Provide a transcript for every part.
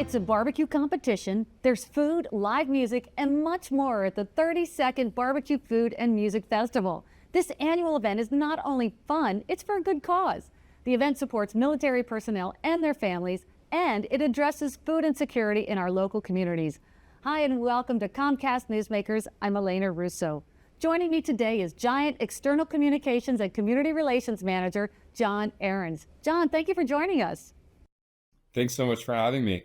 It's a barbecue competition. There's food, live music, and much more at the 32nd Barbecue Food and Music Festival. This annual event is not only fun, it's for a good cause. The event supports military personnel and their families, and it addresses food insecurity in our local communities. Hi, and welcome to Comcast Newsmakers. I'm Elena Russo. Joining me today is Giant External Communications and Community Relations Manager, Jon Arons. Jon, thank you for joining us. Thanks so much for having me.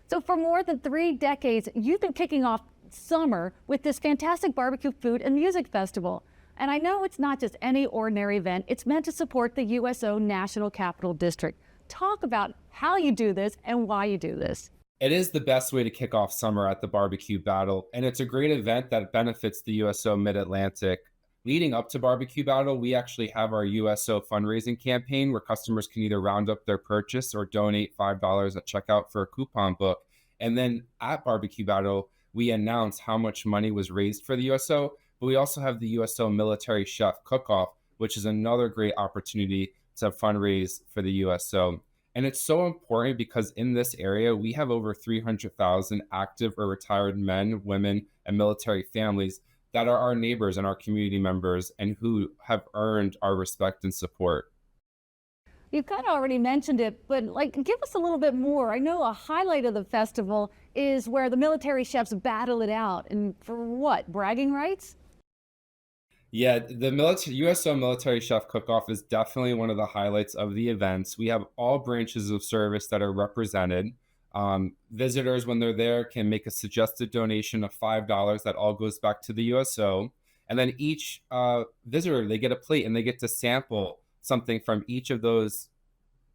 So for more than 3 decades, you've been kicking off summer with this fantastic barbecue food and music festival. And I know it's not just any ordinary event. It's meant to support the USO National Capital District. Talk about how you do this and why you do this. It is the best way to kick off summer at the barbecue battle, and it's a great event that benefits the USO Mid-Atlantic. Leading up to barbecue battle, we actually have our USO fundraising campaign where customers can either round up their purchase or donate $5 at checkout for a coupon book. And then at barbecue battle, we announce how much money was raised for the USO, but we also have the USO Military Chef Cook-Off, which is another great opportunity to fundraise for the USO. And it's so important because in this area, we have over 300,000 active or retired men, women, and military families that are our neighbors and our community members and who have earned our respect and support. You've kind of already mentioned it, but give us a little bit more. I know a highlight of the festival is where the military chefs battle it out. And for what, bragging rights? Yeah, the USO Military Chef Cook-Off is definitely one of the highlights of the events. We have all branches of service that are represented. Visitors, when they're there, can make a suggested donation of $5 that all goes back to the USO. And then each visitor, they get a plate and they get to sample something from each of those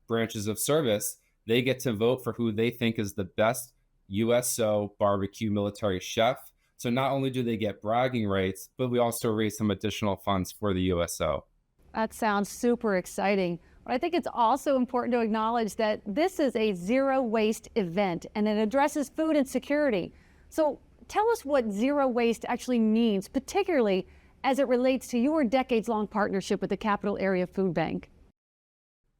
branches of service. They get to vote for who they think is the best USO barbecue military chef. So not only do they get bragging rights, but we also raise some additional funds for the USO. That sounds super exciting. But I think it's also important to acknowledge that this is a zero waste event and it addresses food insecurity. So tell us what zero waste actually means, particularly as it relates to your decades-long partnership with the Capital Area Food Bank.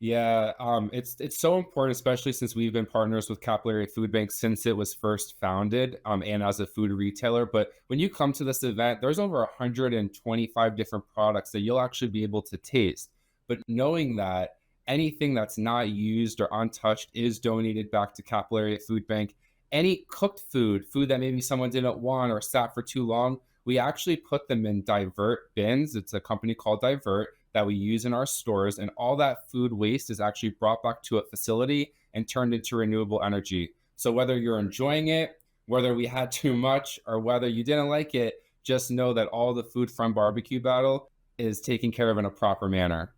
Yeah, it's so important, especially since we've been partners with Capital Area Food Bank since it was first founded, and as a food retailer. But when you come to this event, there's over 125 different products that you'll actually be able to taste. But knowing that anything that's not used or untouched is donated back to Capital Area Food Bank. Any cooked food that maybe someone didn't want or sat for too long, we actually put them in Divert bins. It's a company called Divert that we use in our stores, and all that food waste is actually brought back to a facility and turned into renewable energy. So whether you're enjoying it, whether we had too much, or whether you didn't like it, just know that all the food from barbecue battle is taken care of in a proper manner.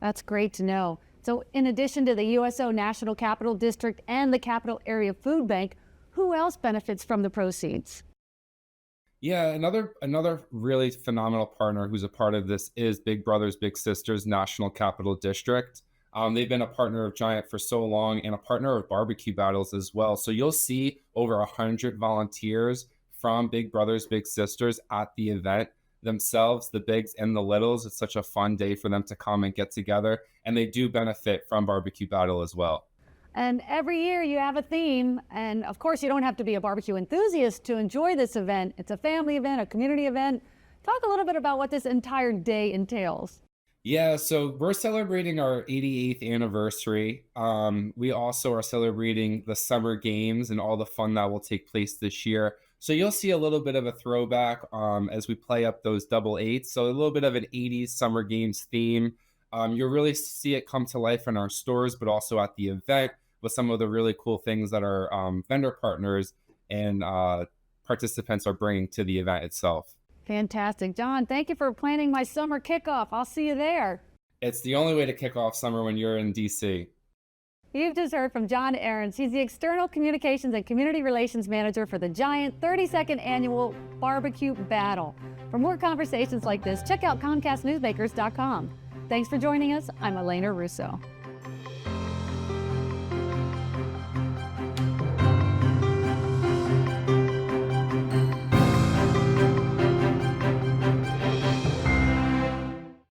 That's great to know. So in addition to the USO National Capital District and the Capital Area Food Bank, who else benefits from the proceeds? Yeah, another really phenomenal partner who's a part of this is Big Brothers Big Sisters National Capital District. They've been a partner of Giant for so long and a partner of barbecue battles as well. So you'll see over 100 volunteers from Big Brothers Big Sisters at the event themselves, the bigs and the littles. It's such a fun day for them to come and get together, and they do benefit from barbecue battle as well. And every year you have a theme, and of course you don't have to be a barbecue enthusiast to enjoy this event. It's a family event, a community event. Talk a little bit about what this entire day entails. Yeah, so we're celebrating our 88th anniversary. We also are celebrating the summer games and all the fun that will take place this year. So you'll see a little bit of a throwback as we play up those double eights. So a little bit of an 80s summer games theme. You'll really see it come to life in our stores, but also at the event with some of the really cool things that our vendor partners and participants are bringing to the event itself. Fantastic. Jon, thank you for planning my summer kickoff. I'll see you there. It's the only way to kick off summer when you're in DC. You've just heard from Jon Arons. He's the External Communications and Community Relations Manager for the Giant 32nd Annual Barbecue Battle. For more conversations like this, check out ComcastNewsmakers.com. Thanks for joining us. I'm Elena Russo.